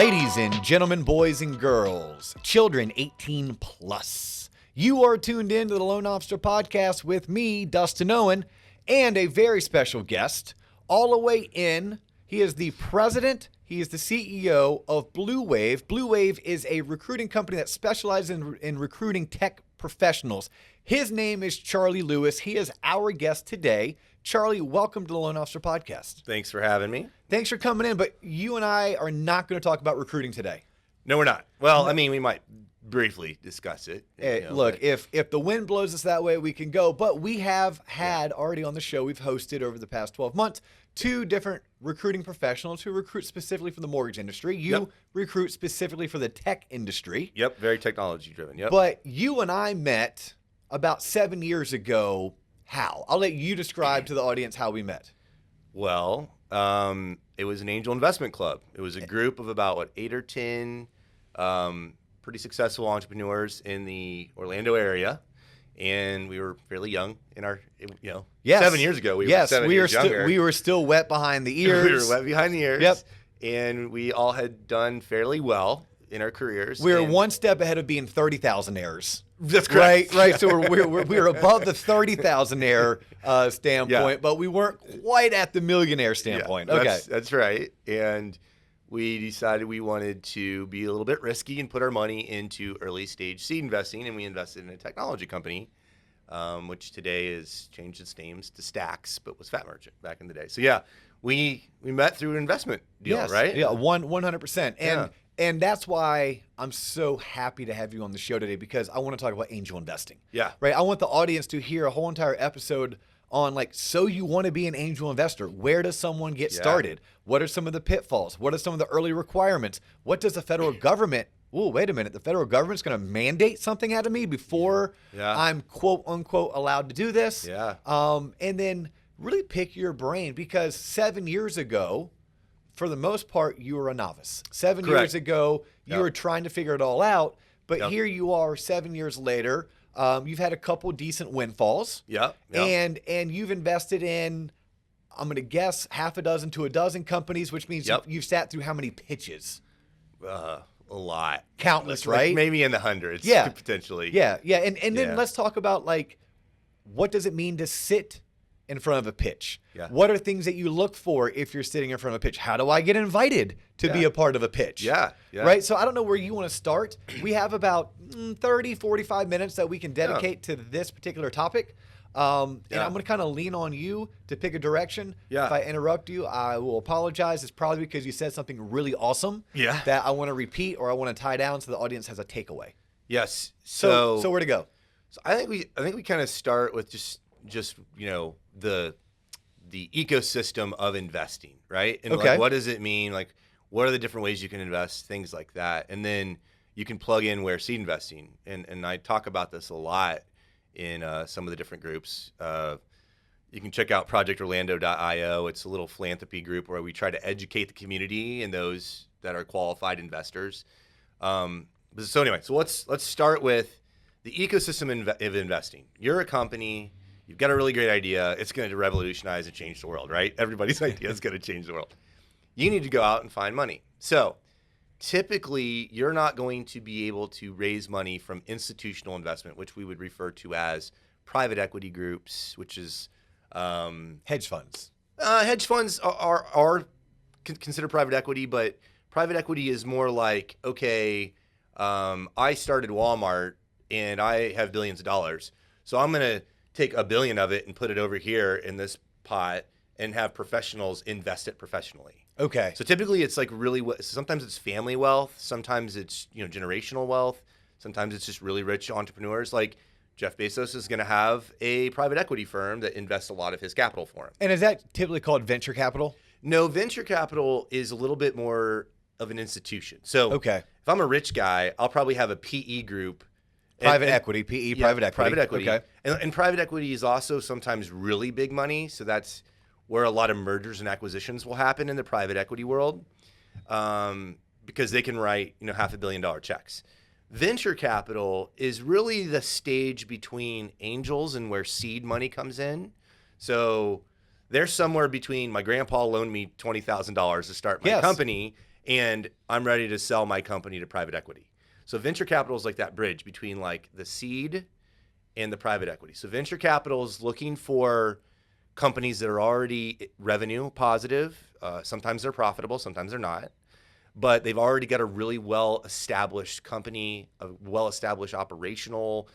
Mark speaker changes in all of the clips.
Speaker 1: Ladies and gentlemen, boys and girls, children 18 plus, you are tuned in to the Loan Officer Podcast with me, Dustin Owen, and a very special guest, all the way in. He is the president, he is the CEO of Blue Wave. Blue Wave is a recruiting company that specializes in recruiting tech professionals. His name is Charlie Lewis. He is our guest today. Charlie, welcome to the Loan Officer Podcast.
Speaker 2: Thanks for having me.
Speaker 1: Thanks for coming in, but you and I are not going to talk about recruiting today.
Speaker 2: No, we're not. Well, I mean, we might briefly discuss it.
Speaker 1: Hey, look, if the wind blows us that way, we can go. But we have had already on the show, we've hosted over the past 12 months, 2 different recruiting professionals who recruit specifically for the mortgage industry. You recruit specifically for the tech industry.
Speaker 2: Yep, very technology driven. Yep.
Speaker 1: But you and I met about 7 years ago. How? I'll let you describe to the audience how we met.
Speaker 2: Well, it was an angel investment club. It was a group of about 8 or 10 pretty successful entrepreneurs in the Orlando area, and we were fairly young in our, 7 years ago. We
Speaker 1: were still wet behind the ears.
Speaker 2: We were wet behind the ears.
Speaker 1: Yep.
Speaker 2: And we all had done fairly well in our careers.
Speaker 1: We were one step ahead of being 30,000-aires.
Speaker 2: That's correct.
Speaker 1: Right. So we're above the 30,000-aire standpoint, but we weren't quite at the millionaire standpoint.
Speaker 2: Yeah, that's right. And we decided we wanted to be a little bit risky and put our money into early stage seed investing, and we invested in a technology company, which today has changed its names to Stacks, but was Fat Merchant back in the day. So yeah, we met through an investment deal, right?
Speaker 1: Yeah, 100%. And that's why I'm so happy to have you on the show today, because I want to talk about angel investing.
Speaker 2: Yeah.
Speaker 1: Right. I want the audience to hear a whole entire episode on, like, so you want to be an angel investor. Where does someone get started? What are some of the pitfalls? What are some of the early requirements? What does the federal government, wait a minute, the federal government's going to mandate something out of me before I'm quote unquote allowed to do this?
Speaker 2: Yeah.
Speaker 1: And then really pick your brain, because 7 years ago, for the most part, you were a novice. 7 years ago, you were trying to figure it all out. But here you are 7 years later. You've had a couple decent windfalls.
Speaker 2: Yep.
Speaker 1: And you've invested in, I'm going to guess, half a dozen to a dozen companies, which means you've sat through how many pitches?
Speaker 2: A lot.
Speaker 1: Countless,
Speaker 2: like
Speaker 1: right?
Speaker 2: Maybe in the hundreds, potentially.
Speaker 1: Yeah. And then let's talk about, like, what does it mean to sit in front of a pitch?
Speaker 2: Yeah.
Speaker 1: What are things that you look for if you're sitting in front of a pitch? How do I get invited to be a part of a pitch?
Speaker 2: Yeah.
Speaker 1: Right? So I don't know where you want to start. We have about 30, 45 minutes that we can dedicate to this particular topic. And I'm going to kind of lean on you to pick a direction.
Speaker 2: Yeah.
Speaker 1: If I interrupt you, I will apologize. It's probably because you said something really awesome that I want to repeat or I want to tie down so the audience has a takeaway.
Speaker 2: Yes.
Speaker 1: So where to go?
Speaker 2: So I think we kind of start with just the ecosystem of investing, right? And like, what does it mean? Like, what are the different ways you can invest, things like that. And then you can plug in where seed investing, and I talk about this a lot in some of the different groups. You can check out projectorlando.io. It's a little philanthropy group where we try to educate the community and those that are qualified investors. So let's start with the ecosystem of investing. You're a company. You've got a really great idea. It's going to revolutionize and change the world, right? Everybody's idea is going to change the world. You need to go out and find money. So typically, you're not going to be able to raise money from institutional investment, which we would refer to as private equity groups, which is
Speaker 1: hedge funds.
Speaker 2: Hedge funds are considered private equity, but private equity is more like, I started Walmart and I have billions of dollars, so I'm going to take $1 billion of it and put it over here in this pot and have professionals invest it professionally.
Speaker 1: Okay.
Speaker 2: So typically it's like sometimes it's family wealth, sometimes it's generational wealth, sometimes it's just really rich entrepreneurs. Like Jeff Bezos is going to have a private equity firm that invests a lot of his capital for him.
Speaker 1: And is that typically called venture capital?
Speaker 2: No, venture capital is a little bit more of an institution. So if I'm a rich guy, I'll probably have a PE group.
Speaker 1: Private equity. Private equity.
Speaker 2: Okay. And private equity is also sometimes really big money. So that's where a lot of mergers and acquisitions will happen in the private equity world, because they can write $500 million checks. Venture capital is really the stage between angels and where seed money comes in. So they're somewhere between, my grandpa loaned me $20,000 to start my company, and I'm ready to sell my company to private equity. So venture capital is like that bridge between like the seed and the private equity. So venture capital is looking for companies that are already revenue positive. Sometimes they're profitable, sometimes they're not. But they've already got a really well-established company, a well-established operational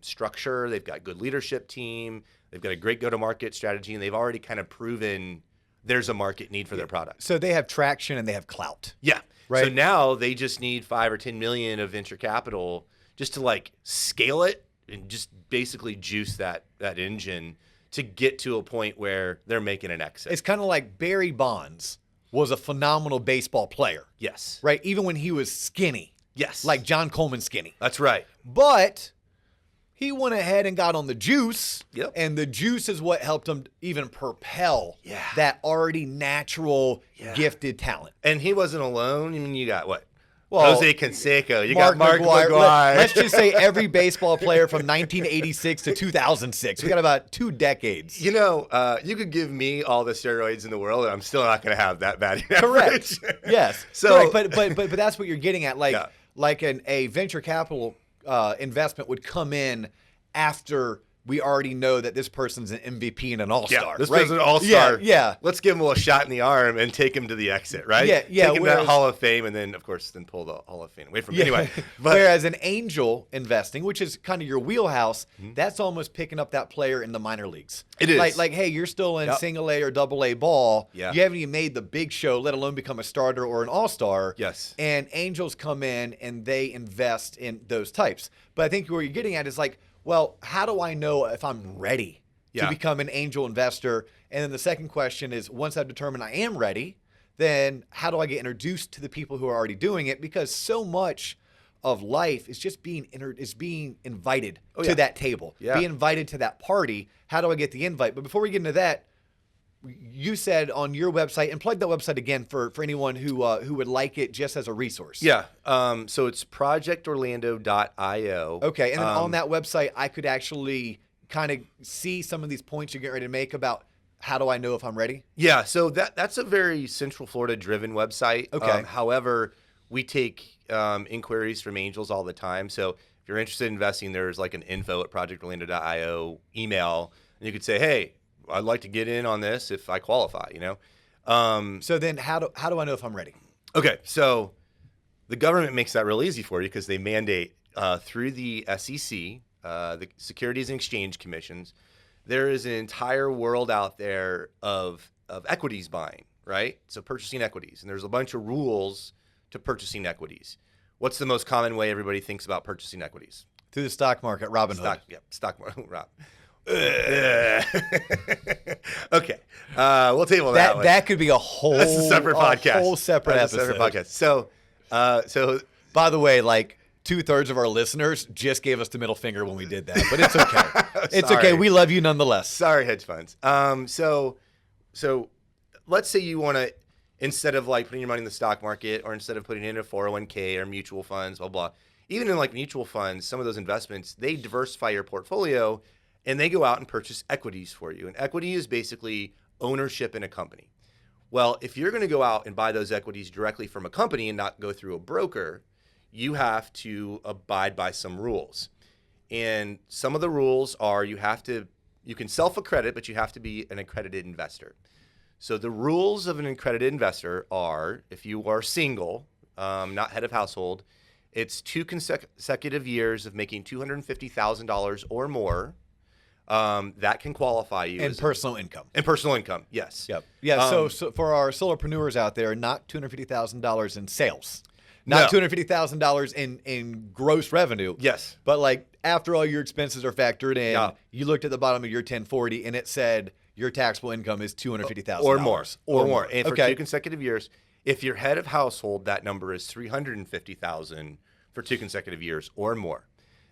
Speaker 2: structure. They've got good leadership team. They've got a great go-to-market strategy, and they've already kind of proven there's a market need for their product.
Speaker 1: So they have traction and they have clout.
Speaker 2: Yeah.
Speaker 1: Right.
Speaker 2: So now they just need 5 or 10 million of venture capital just to like scale it and just basically juice that engine to get to a point where they're making an exit.
Speaker 1: It's kind of like Barry Bonds was a phenomenal baseball player.
Speaker 2: Yes.
Speaker 1: Right? Even when he was skinny.
Speaker 2: Yes.
Speaker 1: Like John Coleman skinny.
Speaker 2: That's right.
Speaker 1: But he went ahead and got on the juice.
Speaker 2: Yep.
Speaker 1: And the juice is what helped him even propel that already natural, gifted talent.
Speaker 2: And he wasn't alone. I mean, you got what?
Speaker 1: Well,
Speaker 2: Jose Canseco. You
Speaker 1: Mark
Speaker 2: got Mark McGwire.
Speaker 1: Let's just say every baseball player from 1986 to 2006. We got about 2 decades.
Speaker 2: You know, you could give me all the steroids in the world, and I'm still not going to have that bad.
Speaker 1: Correct. Yes.
Speaker 2: So,
Speaker 1: correct. But that's what you're getting at. Like a venture capital investment would come in after we already know that this person's an MVP and an all-star.
Speaker 2: Yeah, this person's an all-star.
Speaker 1: Yeah.
Speaker 2: Let's give him a shot in the arm and take him to the exit, right?
Speaker 1: Yeah.
Speaker 2: Take him to that Hall of Fame, and then, of course, pull the Hall of Fame away from him. Anyway.
Speaker 1: Whereas an angel investing, which is kind of your wheelhouse, that's almost picking up that player in the minor leagues.
Speaker 2: It is.
Speaker 1: Like hey, you're still in single A or double A ball.
Speaker 2: Yeah.
Speaker 1: You haven't even made the big show, let alone become a starter or an all-star.
Speaker 2: Yes.
Speaker 1: And angels come in and they invest in those types. But I think where you're getting at is like, well, how do I know if I'm ready to become an angel investor? And then the second question is, once I've determined I am ready, then how do I get introduced to the people who are already doing it? Because so much of life is just being invited to that table, be invited to that party. How do I get the invite? But before we get into that, you said on your website, and plug that website again for anyone who would like it just as a resource.
Speaker 2: Yeah. So it's projectorlando.io.
Speaker 1: Okay. And then on that website, I could actually kind of see some of these points you're getting ready to make about how do I know if I'm ready?
Speaker 2: Yeah. So that's a very Central Florida driven website.
Speaker 1: Okay.
Speaker 2: However, we take inquiries from angels all the time. So if you're interested in investing, there's like an info@projectorlando.io email, and you could say, hey, I'd like to get in on this if I qualify, you know?
Speaker 1: So then how do I know if I'm ready?
Speaker 2: Okay. So the government makes that real easy for you because they mandate through the SEC, the Securities and Exchange Commissions, there is an entire world out there of equities buying, right? So purchasing equities. And there's a bunch of rules to purchasing equities. What's the most common way everybody thinks about purchasing equities?
Speaker 1: Through the stock market, Robinhood.
Speaker 2: Stock market, Rob. Okay, we'll table that one.
Speaker 1: That could be a whole.
Speaker 2: That's a separate podcast.
Speaker 1: A whole separate episode.
Speaker 2: Separate podcast. So
Speaker 1: by the way, like 2/3 of our listeners just gave us the middle finger when we did that, but it's okay. It's okay. We love you nonetheless.
Speaker 2: Sorry, hedge funds. So let's say you want to, instead of like putting your money in the stock market, or instead of putting it in a 401k or mutual funds, blah blah. Even in like mutual funds, some of those investments, they diversify your portfolio. And they go out and purchase equities for you. And equity is basically ownership in a company. Well, if you're going to go out and buy those equities directly from a company and not go through a broker, you have to abide by some rules. And some of the rules are you can self-accredit, but you have to be an accredited investor. So the rules of an accredited investor are, if you are single, not head of household, it's 2 consecutive years of making $250,000 or more. That can qualify you.
Speaker 1: And personal income.
Speaker 2: And personal income, yes.
Speaker 1: Yep. Yeah, so for our solopreneurs out there, not $250,000 in sales. Not $250,000 in gross revenue.
Speaker 2: Yes.
Speaker 1: But like after all your expenses are factored in, you looked at the bottom of your 1040 and it said your taxable income is $250,000.
Speaker 2: Or more. Or more. And for 2
Speaker 1: Okay.
Speaker 2: consecutive years, if you're head of household, that number is $350,000 for 2 consecutive years or more.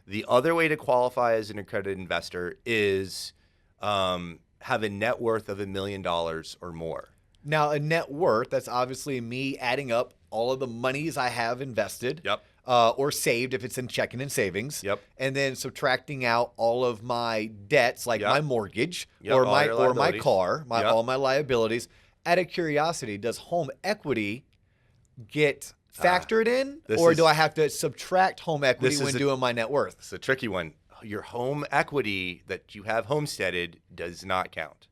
Speaker 2: The other way to qualify as an accredited investor is have a net worth of $1 million or more.
Speaker 1: Now, a net worth, that's obviously me adding up all of the monies I have invested or saved if it's in checking and savings.
Speaker 2: Yep.
Speaker 1: And then subtracting out all of my debts, like my mortgage or
Speaker 2: all your
Speaker 1: my car, all my liabilities. Out of curiosity, does home equity get factored in, or do I have to subtract home equity when doing my net worth?
Speaker 2: It's a tricky one. Your home equity that you have homesteaded does not count.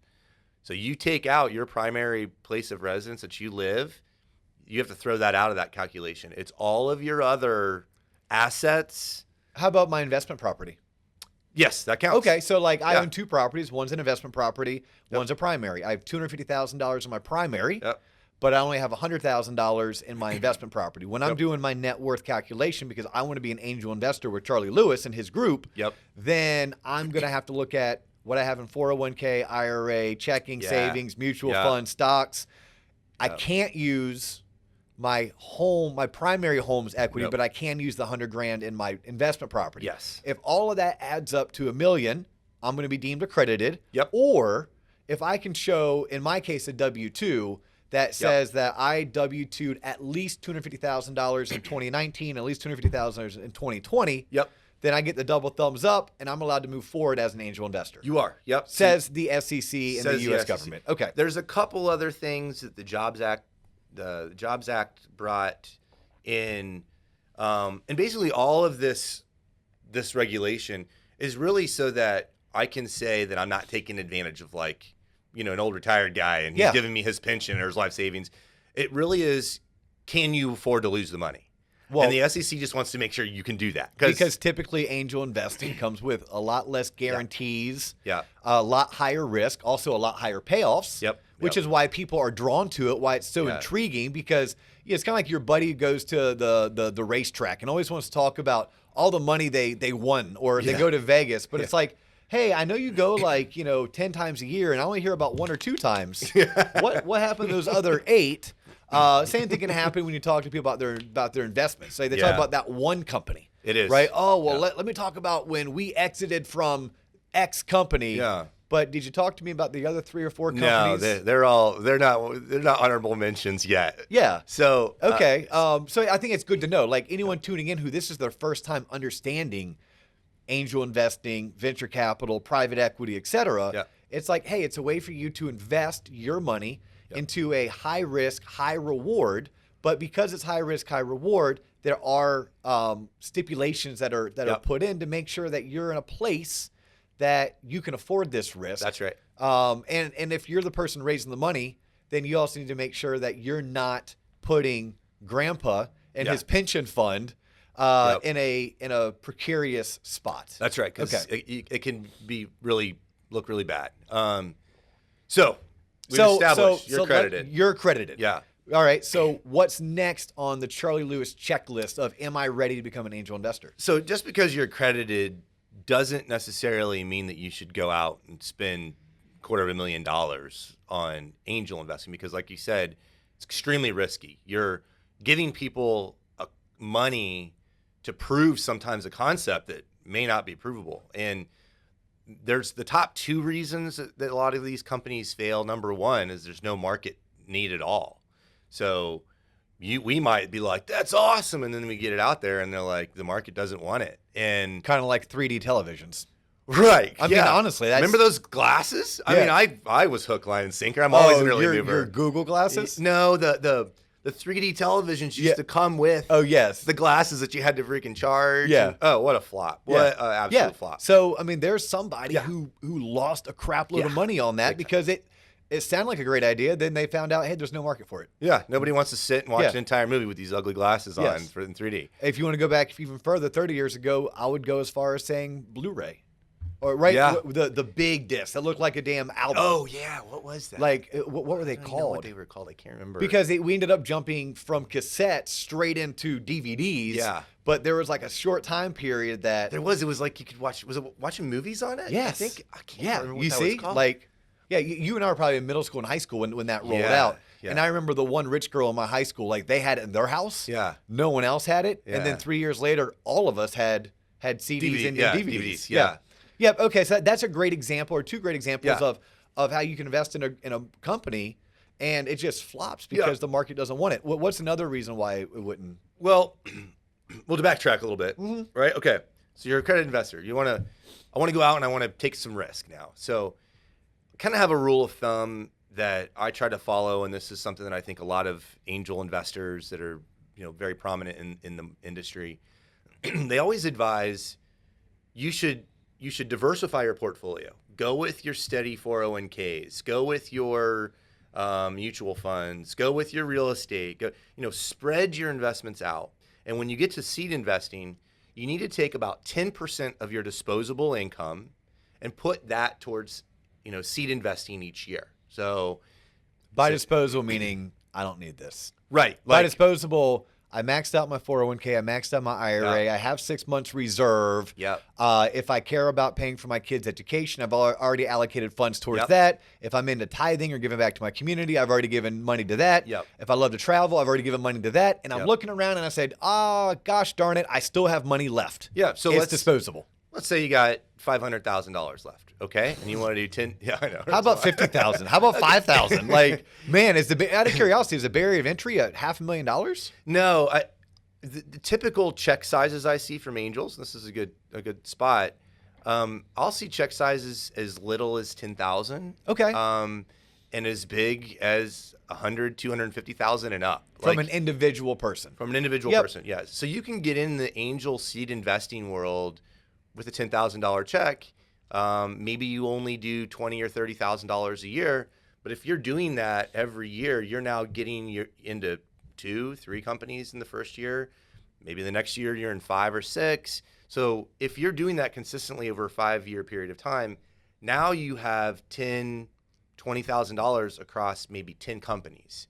Speaker 2: So you take out your primary place of residence that you live, you have to throw that out of that calculation. It's all of your other assets.
Speaker 1: How about my investment property?
Speaker 2: Yes, that counts.
Speaker 1: Okay, so like I own 2 properties. One's an investment property, one's a primary. I have $250,000 in my primary, but I only have $100,000 in my investment property. When I'm doing my net worth calculation, because I want to be an angel investor with Charlie Lewis and his group, then I'm going to have to look at what I have in 401k, IRA, checking, savings, mutual funds, stocks. I can't use my primary home's equity, but I can use the $100,000 in my investment property.
Speaker 2: Yes.
Speaker 1: If all of that adds up to $1 million, I'm going to be deemed accredited.
Speaker 2: Yep.
Speaker 1: Or if I can show, in my case, a W-2 that says that I W-2'd at least $250,000 in 2019, at least $250,000 in 2020. Then I get the double thumbs up, and I'm allowed to move forward as an angel investor.
Speaker 2: You are.
Speaker 1: Says the SEC and the U.S. government. Okay.
Speaker 2: There's a couple other things that the Jobs Act brought in, and basically all of this regulation is really so that I can say that I'm not taking advantage of, like, you know, an old retired guy and he's giving me his pension or his life savings. It really is, can you afford to lose the money? Well, and the SEC just wants to make sure you can do that.
Speaker 1: Because typically angel investing comes with a lot less guarantees, a lot higher risk, also a lot higher payoffs, which is why people are drawn to it, why it's so intriguing, because it's kind of like your buddy goes to the racetrack and always wants to talk about all the money they won, or they go to Vegas, but it's like, hey, I know you go 10 times a year, and I only hear about 1 or 2 times. What happened to those other 8? Same thing can happen when you talk to people about their investments. Say they talk about that one company.
Speaker 2: It is.
Speaker 1: Right? Oh, well, let me talk about when we exited from X company.
Speaker 2: Yeah.
Speaker 1: But did you talk to me about the other 3 or 4 companies?
Speaker 2: No, they're not honorable mentions yet.
Speaker 1: Yeah.
Speaker 2: So
Speaker 1: okay. So I think it's good to know. Like anyone tuning in who this is their first time understanding angel investing, venture capital, private equity, etc. It's like, hey, it's a way for you to invest your money into a high risk, high reward. But because it's high risk, high reward, there are stipulations that are put in to make sure that you're in a place that you can afford this risk.
Speaker 2: That's right.
Speaker 1: And if you're the person raising the money, then you also need to make sure that you're not putting grandpa and his pension fund in a precarious spot.
Speaker 2: That's right. Because it can be look really bad. So we've established you're accredited.
Speaker 1: You're accredited.
Speaker 2: Yeah.
Speaker 1: All right. So what's next on the Charlie Lewis checklist of am I ready to become an angel investor?
Speaker 2: So just because you're accredited doesn't necessarily mean that you should go out and spend $250,000 on angel investing, because like you said, it's extremely risky. You're giving people money to prove sometimes a concept that may not be provable. And there's the top 2 reasons that a lot of these companies fail. Number 1 is there's no market need at all. So we might be like, that's awesome. And then we get it out there and they're like, the market doesn't want it. And
Speaker 1: kind of like 3D televisions.
Speaker 2: Right.
Speaker 1: I mean, honestly,
Speaker 2: remember those glasses? I mean, I was hook, line, and sinker. I'm always an early mover.
Speaker 1: Your Google glasses?
Speaker 2: No, the 3D televisions used to come with the glasses that you had to freaking charge.
Speaker 1: Yeah.
Speaker 2: What a flop. What an absolute flop.
Speaker 1: So, I mean, there's somebody who lost a crap load of money on that because it sounded like a great idea. Then they found out, hey, there's no market for it.
Speaker 2: Yeah. Nobody wants to sit and watch an entire movie with these ugly glasses on in 3D.
Speaker 1: If you want to go back even further, 30 years ago, I would go as far as saying Blu-ray. Or the big disc that looked like a damn album.
Speaker 2: Oh yeah, what was that?
Speaker 1: Like what were they called?
Speaker 2: I don't know what they were called. I can't remember.
Speaker 1: Because we ended up jumping from cassettes straight into DVDs.
Speaker 2: Yeah.
Speaker 1: But there was like a short time period that
Speaker 2: there was. It was like you could watch. Was it watching movies on it?
Speaker 1: Yes.
Speaker 2: I can't remember what
Speaker 1: you
Speaker 2: that
Speaker 1: see,
Speaker 2: was called.
Speaker 1: like, you and I were probably in middle school and high school when that rolled out. Yeah. And I remember the one rich girl in my high school, like they had it in their house.
Speaker 2: Yeah.
Speaker 1: No one else had it. Yeah. And then 3 years later, all of us had CDs and DVDs.
Speaker 2: Yeah.
Speaker 1: Yeah. Okay. So that's a great example, or 2 great examples of how you can invest in a company, and it just flops because the market doesn't want it. What's another reason why it wouldn't?
Speaker 2: Well, to backtrack a little bit, right? Okay. So you're a credit investor. I want to go out and I want to take some risk now. So kind of have a rule of thumb that I try to follow, and this is something that I think a lot of angel investors that are, very prominent in the industry, they always advise you should diversify your portfolio. Go with your steady 401ks. Go with your mutual funds. Go with your real estate. Go, spread your investments out. And when you get to seed investing, you need to take about 10% of your disposable income and put that towards, seed investing each year. So,
Speaker 1: by disposable meaning I don't need this.
Speaker 2: Right.
Speaker 1: By disposable, I maxed out my 401k. I maxed out my IRA.
Speaker 2: Yeah.
Speaker 1: I have 6 months reserve.
Speaker 2: Yep.
Speaker 1: If I care about paying for my kids' education, I've already allocated funds towards
Speaker 2: Yep.
Speaker 1: that. If I'm into tithing or giving back to my community, I've already given money to that.
Speaker 2: Yep.
Speaker 1: If I love to travel, I've already given money to that. And I'm
Speaker 2: Yep.
Speaker 1: looking around and I said, gosh darn it, I still have money left.
Speaker 2: Yeah. So
Speaker 1: it's disposable.
Speaker 2: Let's say you got $500,000 left, okay? And you want to do 10. Yeah, I know.
Speaker 1: How about 50,000? How about 5,000? Like, man, out of curiosity, is the barrier of entry at $500,000?
Speaker 2: No, the typical check sizes I see from angels. This is a good spot. I'll see check sizes as little as 10,000.
Speaker 1: Okay.
Speaker 2: And as big as 100, 250,000 and up.
Speaker 1: From an individual person.
Speaker 2: From an individual
Speaker 1: Yep.
Speaker 2: person, yes. So you can get in the angel seed investing world with a $10,000 check. Maybe you only do $20,000 or $30,000 a year, but if you're doing that every year, you're now getting into 2-3 companies in the first year. Maybe the next year you're in 5 or 6. So if you're doing that consistently over a 5-year period of time, now you have $10,000, $20,000 across maybe 10 companies.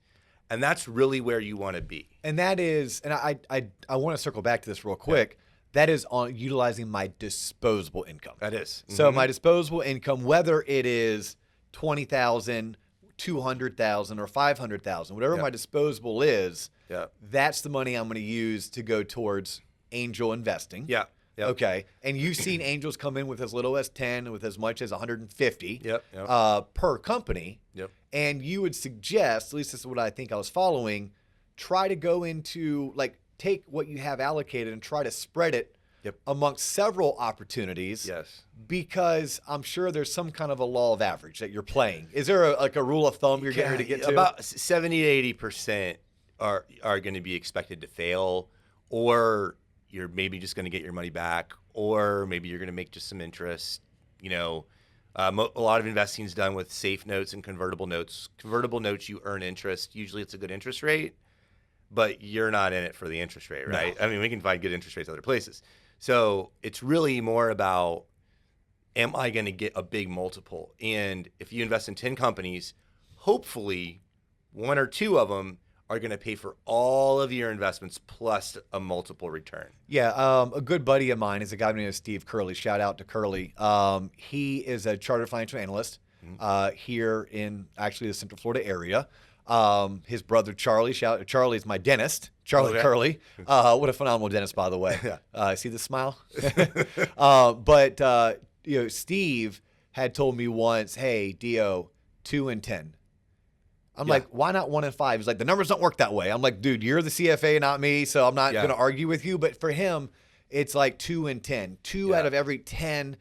Speaker 2: And that's really where you want to be.
Speaker 1: And that is, and I want to circle back to this real quick. Yeah. That is on utilizing my disposable income.
Speaker 2: That is.
Speaker 1: Mm-hmm. So my disposable income, whether it is 20,000, 200,000, or 500,000, whatever my disposable is, that's the money I'm going to use to go towards angel investing.
Speaker 2: Yeah. Yep.
Speaker 1: Okay. And you've seen angels come in with as little as 10, with as much as 150 per company.
Speaker 2: Yep.
Speaker 1: And you would suggest, at least this is what I think I was following, try to go into, take what you have allocated and try to spread it amongst several opportunities.
Speaker 2: Yes.
Speaker 1: Because I'm sure there's some kind of a law of average that you're playing. Is there a rule of thumb you're getting ready to get to?
Speaker 2: About 70 to 80% are going to be expected to fail, or you're maybe just going to get your money back, or maybe you're going to make just some interest. A lot of investing is done with safe notes and convertible notes. Convertible notes, you earn interest. Usually it's a good interest rate, but you're not in it for the interest rate, right? No. I mean, we can find good interest rates other places. So it's really more about, am I going to get a big multiple? And if you invest in 10 companies, hopefully 1 or 2 of them are going to pay for all of your investments plus a multiple return.
Speaker 1: Yeah, a good buddy of mine is a guy named Steve Curley. Shout out to Curley. He is a chartered financial analyst here in actually the Central Florida area. His brother Charlie, Charlie is my dentist, Charlie Curley. What a phenomenal dentist, by the way. See the smile? But Steve had told me once, hey, Dio, 2 and 10. I'm like, why not 1 and 5? He's like, the numbers don't work that way. I'm like, dude, you're the CFA, not me, so I'm not going to argue with you. But for him, it's like 2 and 10. 2 out of every 10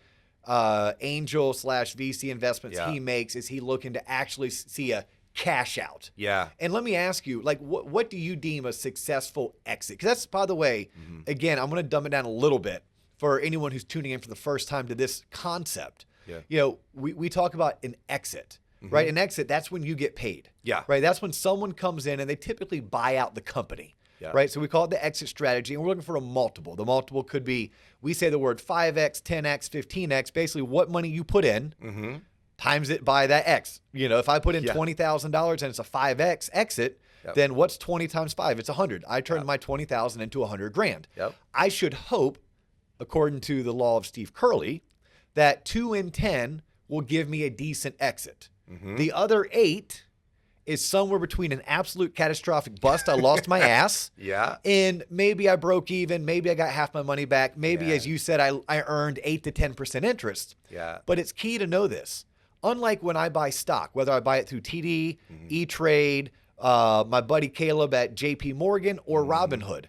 Speaker 1: angel / VC investments he makes is he looking to actually see a cash out.
Speaker 2: Yeah.
Speaker 1: And let me ask you, what do you deem a successful exit? Because that's, by the way, again, I'm going to dumb it down a little bit for anyone who's tuning in for the first time to this concept. Yeah. We talk about an exit. Right? An exit, that's when you get paid.
Speaker 2: Yeah.
Speaker 1: Right? That's when someone comes in and they typically buy out the company. Yeah. Right? So we call it the exit strategy, and we're looking for a multiple. The multiple could be, we say the word 5x, 10x, 15x, basically what money you put in times it by that X. If I put in $20,000 and it's a 5x exit, then what's 20 times 5? It's 100. I turned my 20,000 into $100,000.
Speaker 2: Yep.
Speaker 1: I should hope, according to the law of Steve Curley, that 2 and 10 will give me a decent exit. The other 8 is somewhere between an absolute catastrophic bust. I lost my ass. And maybe I broke even. Maybe I got half my money back. Maybe, as you said, I earned 8 to 10% interest. But it's key to know this. Unlike when I buy stock, whether I buy it through TD, E-Trade, my buddy Caleb at JP Morgan, or Robinhood,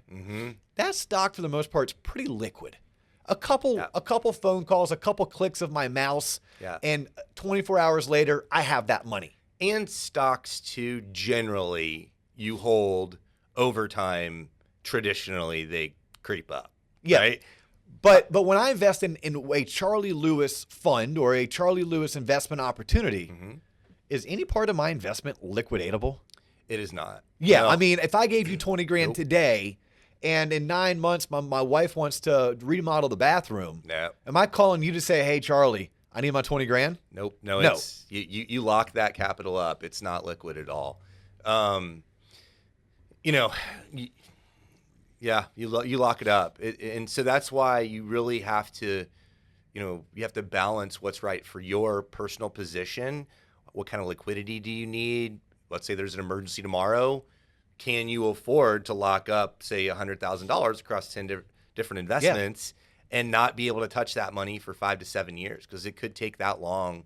Speaker 1: that stock for the most part is pretty liquid. A couple phone calls, a couple clicks of my mouse, and 24 hours later, I have that money.
Speaker 2: And stocks too, generally, you hold over time. Traditionally, they creep up.
Speaker 1: Yeah.
Speaker 2: Right?
Speaker 1: But when I invest in a Charlie Lewis fund or a Charlie Lewis investment opportunity, is any part of my investment liquidatable?
Speaker 2: It is not.
Speaker 1: Yeah.
Speaker 2: No.
Speaker 1: I mean, if I gave you 20 grand
Speaker 2: Nope.
Speaker 1: today and in 9 months my wife wants to remodel the bathroom,
Speaker 2: No.
Speaker 1: am I calling you to say, hey, Charlie, I need my 20 grand?
Speaker 2: Nope. No.
Speaker 1: No.
Speaker 2: It's, you lock that capital up. It's not liquid at all. You lock it up. And so that's why you really have to, you have to balance what's right for your personal position. What kind of liquidity do you need? Let's say there's an emergency tomorrow. Can you afford to lock up, say, $100,000 across 10 different investments and not be able to touch that money for 5 to 7 years? Because it could take that long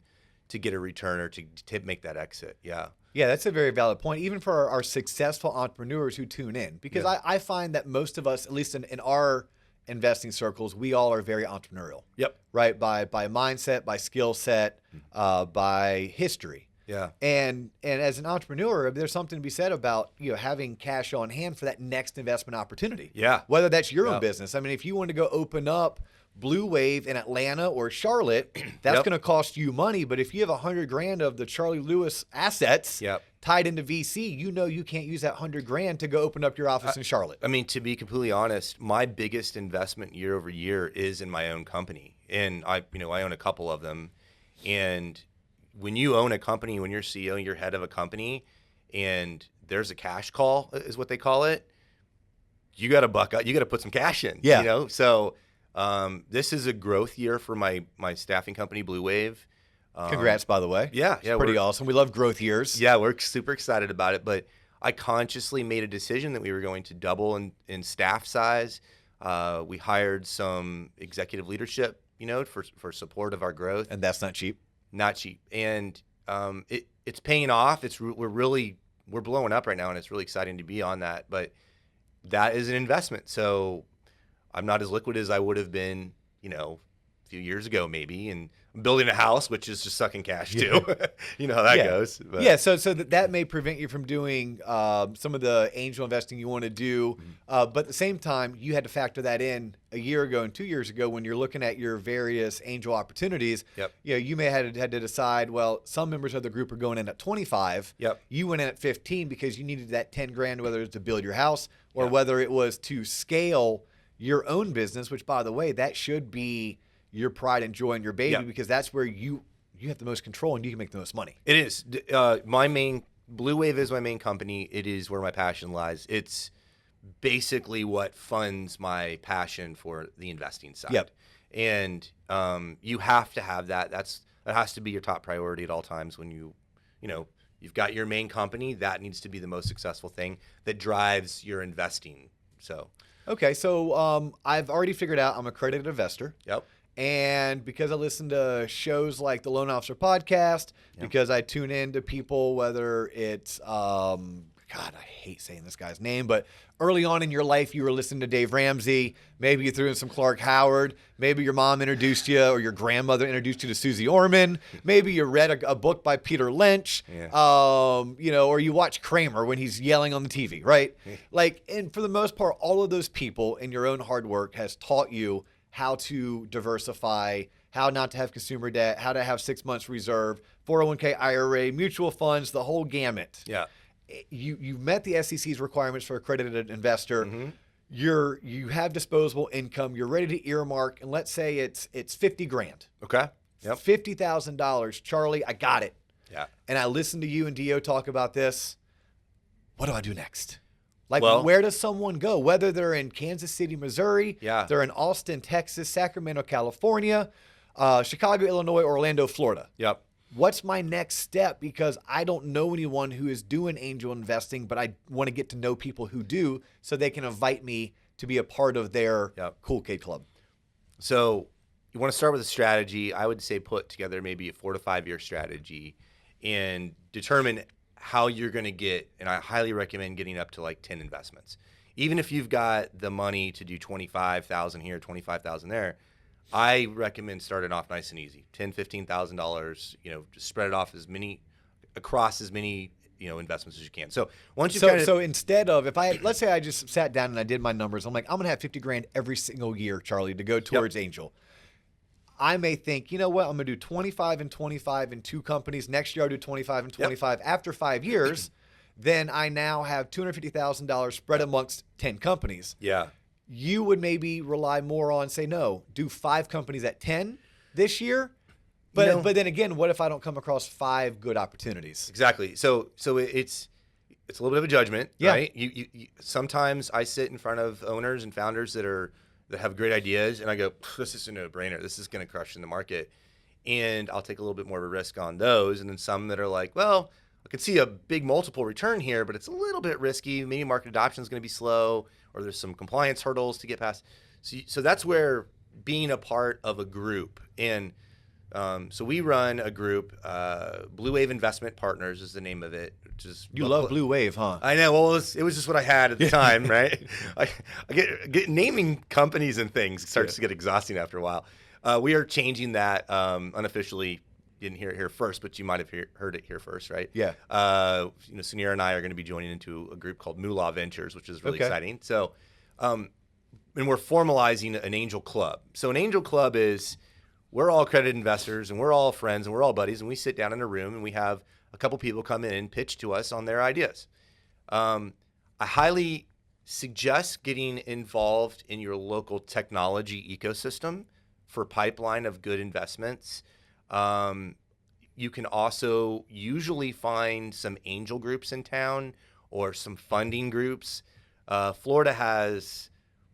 Speaker 2: to get a return or to make that exit. Yeah.
Speaker 1: Yeah, that's a very valid point, even for our successful entrepreneurs who tune in. Because I find that most of us, at least in our investing circles, we all are very entrepreneurial.
Speaker 2: Yep.
Speaker 1: Right? By mindset, by skill set, by history.
Speaker 2: Yeah.
Speaker 1: And as an entrepreneur, there's something to be said about having cash on hand for that next investment opportunity.
Speaker 2: Yeah.
Speaker 1: Whether that's your own business. I mean, if you want to go open up Blue Wave in Atlanta or Charlotte, that's going to cost you money. But if you have 100 grand of the Charlie Lewis assets tied into VC, you can't use that 100 grand to go open up your office in Charlotte.
Speaker 2: I mean, to be completely honest, my biggest investment year over year is in my own company, and I own a couple of them. And when you own a company, when you're CEO, you're head of a company, and there's a cash call, is what they call it. You got to buck up. You got to put some cash in.
Speaker 1: Yeah.
Speaker 2: So. This is a growth year for my staffing company, Blue Wave.
Speaker 1: Congrats, by the way.
Speaker 2: Yeah.
Speaker 1: It's pretty awesome. We love growth years.
Speaker 2: Yeah, we're super excited about it. But I consciously made a decision that we were going to double in staff size. We hired some executive leadership, for support of our growth.
Speaker 1: And that's not cheap.
Speaker 2: Not cheap. And it's paying off. We're blowing up right now, and it's really exciting to be on that. But that is an investment. So I'm not as liquid as I would have been, a few years ago maybe, and I'm building a house, which is just sucking cash too. You know how that goes. But.
Speaker 1: Yeah, so that may prevent you from doing some of the angel investing you want to do, but at the same time, you had to factor that in a year ago and 2 years ago when you're looking at your various angel opportunities.
Speaker 2: Yep.
Speaker 1: You may have had to decide, well, some members of the group are going in at 25.
Speaker 2: Yep.
Speaker 1: You went in at 15 because you needed that 10 grand, whether it's to build your house or whether it was to scale your own business, which, by the way, that should be your pride and joy in your baby because that's where you have the most control and you can make the most money.
Speaker 2: It is. Blue Wave is my main company. It is where my passion lies. It's basically what funds my passion for the investing side.
Speaker 1: Yep.
Speaker 2: And you have to have that. That has to be your top priority at all times when you've got your main company. That needs to be the most successful thing that drives your investing. So.
Speaker 1: Okay, so I've already figured out I'm a accredited investor.
Speaker 2: Yep.
Speaker 1: And because I listen to shows like the Loan Officer Podcast, because I tune in to people, whether it's, God, I hate saying this guy's name, but early on in your life, you were listening to Dave Ramsey. Maybe you threw in some Clark Howard. Maybe your mom introduced you or your grandmother introduced you to Susie Orman. Maybe you read a book by Peter Lynch, or you watch Kramer when he's yelling on the TV, right? And for the most part, all of those people in your own hard work has taught you how to diversify, how not to have consumer debt, how to have 6 months reserve, 401k, IRA, mutual funds, the whole gamut.
Speaker 2: Yeah.
Speaker 1: You met the SEC's requirements for accredited investor. Mm-hmm. You have disposable income. You're ready to earmark, and let's say it's 50 grand.
Speaker 2: Okay. Yep.
Speaker 1: $50,000. Charlie, I got it.
Speaker 2: Yeah.
Speaker 1: And I listened to you and Dio talk about this. What do I do next? Where does someone go? Whether they're in Kansas City, Missouri, they're in Austin, Texas, Sacramento, California, Chicago, Illinois, Orlando, Florida.
Speaker 2: Yep.
Speaker 1: What's my next step? Because I don't know anyone who is doing angel investing, but I want to get to know people who do so they can invite me to be a part of their Cool Kid Club.
Speaker 2: So you want to start with a strategy. I would say put together maybe a 4 to 5 year strategy and determine how you're going to get, and I highly recommend getting up to like 10 investments. Even if you've got the money to do 25,000 here, 25,000 there, I recommend starting off nice and easy. $10,000, $15,000, just spread it off as many across as many investments as you can. So once you
Speaker 1: so instead of let's say I just sat down and I did my numbers, I'm like, I'm gonna have 50 grand every single year, Charlie, to go towards Angel. I may think, you know what, I'm gonna do 25 and 25 in 2 companies. Next year I'll do 25 and 25. After 5 years, then I now have $250,000 spread amongst 10 companies.
Speaker 2: Yeah.
Speaker 1: You would maybe rely more on, say, no, do 5 companies at 10 this year. But then again, what if I don't come across 5 good opportunities?
Speaker 2: Exactly. So it's a little bit of a judgment, right? You sometimes I sit in front of owners and founders that have great ideas, and I go, this is a no-brainer. This is going to crush in the market, and I'll take a little bit more of a risk on those. And then some that are like, well, I could see a big multiple return here, but it's a little bit risky. Maybe market adoption is going to be slow, or there's some compliance hurdles to get past. So that's where being a part of a group and so we run a group, Blue Wave Investment Partners is the name of it. Which is
Speaker 1: you love Blue Wave, huh?
Speaker 2: I know. Well, it was just what I had at the time, right? I get naming companies and things starts to get exhausting after a while. We are changing that unofficially. Didn't hear it here first, but you might have heard it here first, right?
Speaker 1: Yeah.
Speaker 2: Sunir and I are going to be joining into a group called Moolah Ventures, which is really exciting. So, and we're formalizing an angel club. So an angel club is, we're all accredited investors and we're all friends and we're all buddies, and we sit down in a room and we have a couple people come in and pitch to us on their ideas. I highly suggest getting involved in your local technology ecosystem for pipeline of good investments. You can also usually find some angel groups in town or some funding groups. Florida has,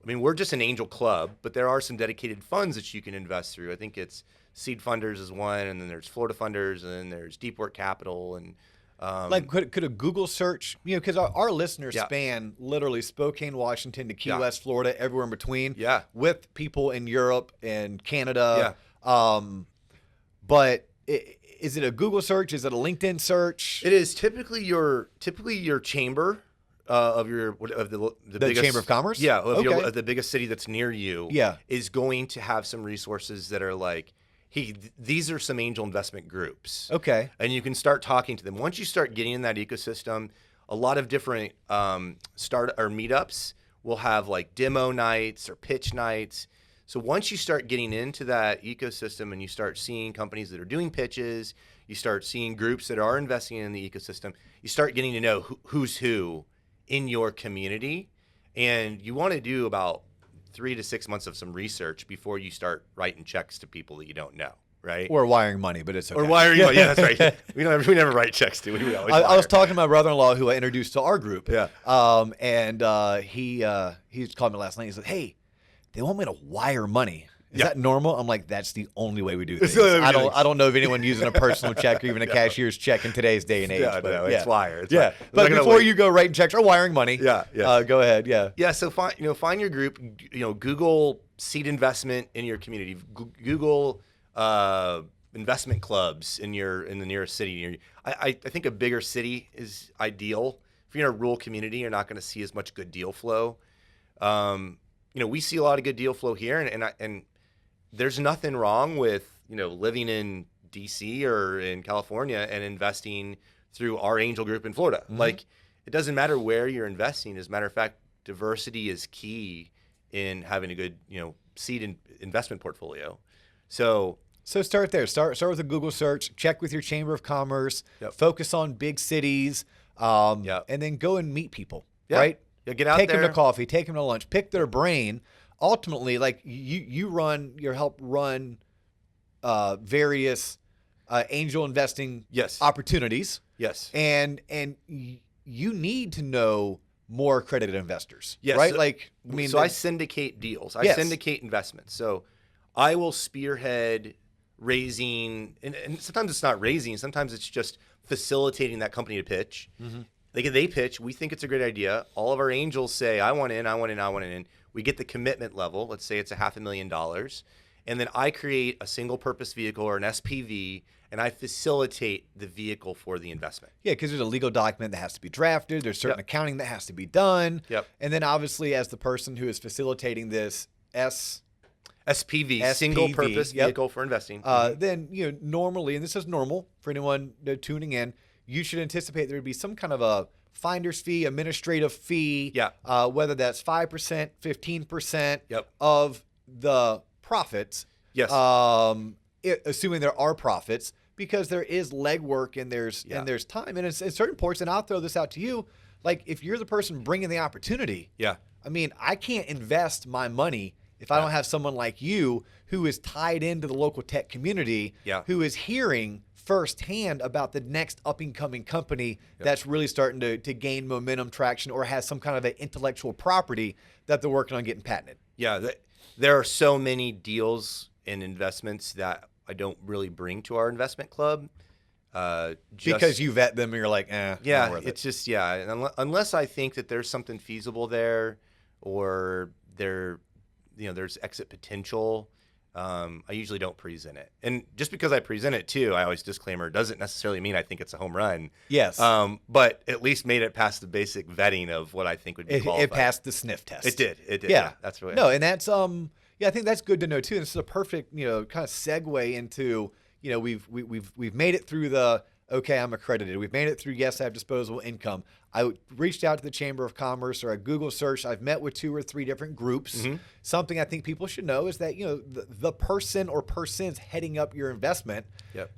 Speaker 2: we're just an angel club, but there are some dedicated funds that you can invest through. I think it's Seed Funders is one, and then there's Florida Funders, and then there's Deep Work Capital. And
Speaker 1: could a Google search, because our listeners span literally Spokane, Washington to Key West, Florida, everywhere in between.
Speaker 2: Yeah.
Speaker 1: With people in Europe and Canada. Yeah. But is it a Google search? Is it a LinkedIn search?
Speaker 2: It is typically your chamber. Of the biggest,
Speaker 1: Chamber of Commerce?
Speaker 2: Yeah, of the biggest city that's near you,
Speaker 1: yeah,
Speaker 2: is going to have some resources that are like, hey, these are some angel investment groups.
Speaker 1: Okay.
Speaker 2: And you can start talking to them. Once you start getting in that ecosystem, a lot of different start or meetups will have like demo nights or pitch nights. So once you start getting into that ecosystem and you start seeing companies that are doing pitches, you start seeing groups that are investing in the ecosystem, you start getting to know who's who in your community, and you want to do about 3 to 6 months of some research before you start writing checks to people that you don't know, right?
Speaker 1: Or wiring money, but it's okay.
Speaker 2: Or wiring money, yeah, that's right. We never write checks to. We always
Speaker 1: I was talking to my brother-in-law who I introduced to our group.
Speaker 2: Yeah.
Speaker 1: And he called me last night. He said, "Hey, they want me to wire money. Is that normal?" I'm like, that's the only way we do things. I don't know of anyone using a personal check or even a cashier's check in today's day and age.
Speaker 2: It's wire. It's
Speaker 1: wire. But before you go writing checks or wiring money, go ahead.
Speaker 2: Yeah. So find your group. Google seed investment in your community. Google investment clubs in the nearest city. I think a bigger city is ideal. If you're in a rural community, you're not going to see as much good deal flow. We see a lot of good deal flow here, and there's nothing wrong with, living in DC or in California and investing through our angel group in Florida. Mm-hmm. Like, it doesn't matter where you're investing. As a matter of fact, diversity is key in having a good, seed investment portfolio. So
Speaker 1: start there. Start with a Google search. Check with your Chamber of Commerce.
Speaker 2: Yep.
Speaker 1: Focus on big cities. And then go and meet people.
Speaker 2: Yeah.
Speaker 1: Right?
Speaker 2: Yeah, get out
Speaker 1: there. Take
Speaker 2: there.
Speaker 1: them to coffee. Take them to lunch. Pick their brain. Ultimately, like you help run various angel investing opportunities.
Speaker 2: Yes.
Speaker 1: And you need to know more accredited investors.
Speaker 2: Yes.
Speaker 1: Right?
Speaker 2: So I syndicate deals. I syndicate investments. So I will spearhead raising, and sometimes it's not raising. Sometimes it's just facilitating that company to pitch. Mm-hmm. They pitch. We think it's a great idea. All of our angels say, I want in. We get the commitment level. Let's say it's $500,000. And then I create a single purpose vehicle or an SPV, and I facilitate the vehicle for the investment.
Speaker 1: Yeah, because there's a legal document that has to be drafted. There's certain accounting that has to be done.
Speaker 2: Yep.
Speaker 1: And then obviously, as the person who is facilitating this
Speaker 2: SPV, single purpose vehicle for investing.
Speaker 1: Then, normally, and this is normal for anyone tuning in, you should anticipate there would be some kind of a finder's fee, administrative fee, whether that's 5%, 15% of the profits.
Speaker 2: Yes.
Speaker 1: Assuming there are profits, because there is legwork and there's time. And it's certain points, and I'll throw this out to you, like if you're the person bringing the opportunity, I mean, I can't invest my money if I don't have someone like you who is tied into the local tech community, who is hearing firsthand about the next up-and-coming company that's really starting to gain momentum, traction, or has some kind of an intellectual property that they're working on getting patented.
Speaker 2: Yeah, there are so many deals and investments that I don't really bring to our investment club.
Speaker 1: Because you vet them and you're like, not worth it.
Speaker 2: It's just, and unless I think that there's something feasible there or there's exit potential, I usually don't present it. And just because I present it too, I always disclaimer, doesn't necessarily mean I think it's a home run.
Speaker 1: Yes.
Speaker 2: But at least made it past the basic vetting of what I think would be qualified.
Speaker 1: It passed the sniff test.
Speaker 2: It did.
Speaker 1: Yeah.
Speaker 2: That's right.
Speaker 1: No, and that's I think that's good to know too. And this is a perfect, kind of segue into, we've made it through the I'm accredited. We've made it through yes, I have disposable income. I reached out to the Chamber of Commerce or a Google search. I've met with 2 or 3 different groups. Mm-hmm. Something I think people should know is that the person or persons heading up your investment,